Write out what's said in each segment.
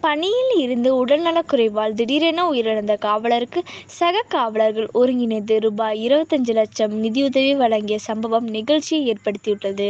பணியில் இருந்து உடல்நலக்குறைவால் திடீரென உயிரிழந்த காவலருக்கு சக காவலர்கள் ஒருங்கிணைந்து ரூபாய் 25 லட்சம் நிதியுதவி வழங்கிய சம்பவம் நிகழ்ச்சியை ஏற்படுத்தியுள்ளது.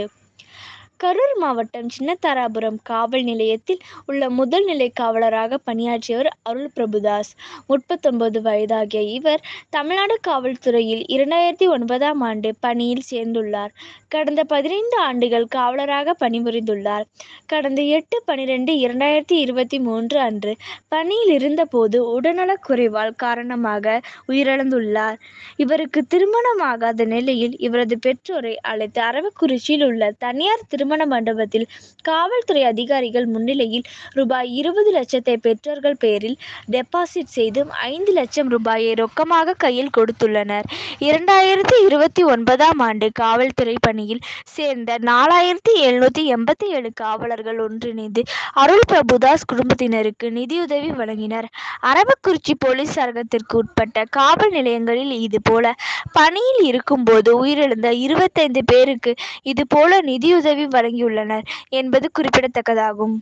கரூர் மாவட்டம் சின்னத்தாராபுரம் காவல் நிலையத்தில் உள்ள முதல் நிலை காவலராக பணியாற்றியவர் அருள் பிரபுதாஸ். 39 வயதாகிய இவர் தமிழ்நாடு காவல்துறையில் 2009ஆம் ஆண்டு பணியில் சேர்ந்துள்ளார். கடந்த 15 ஆண்டுகள் காவலராக பணிபுரிந்துள்ளார். கடந்த 8/12/2023 அன்று பணியில் இருந்தபோது உடல்நலக்குறைவால் காரணமாக உயிரிழந்துள்ளார். இவருக்கு திருமணமாகாத நிலையில் இவரது பெற்றோரை அழைத்து அரவக்குறிச்சியில் உள்ள தனியார் திருமண மண்டபத்தில் காவல்துறை அதிகாரிகள் முன்னிலையில் ரூபாய் 20 லட்சத்தை பெற்றோர்கள் பெயரில் டெபாசிட் செய்து 5 லட்சம் ரூபாயை ரொக்கமாக கையில் கொடுத்துள்ளனர். 2029ஆம் ஆண்டு காவல்துறை பணியில் சேர்ந்த 4787 காவலர்கள் ஒன்றிணைந்து அருள் பிரபுதாஸ் குடும்பத்தினருக்கு நிதியுதவி வழங்கினர். அரவக்குறிச்சி போலீஸ் சரகத்திற்கு உட்பட்ட காவல் நிலையங்களில் இதுபோல பணியில் இருக்கும்போது உயிரிழந்த 25 பேருக்கு இதுபோல நிதியுதவி வழங்கியுள்ளனர் என்பது குறிப்பிடத்தக்கதாகும்.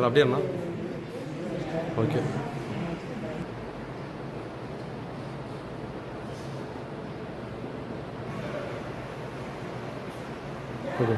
அப்படியே அண்ணா ஓகே ஓகே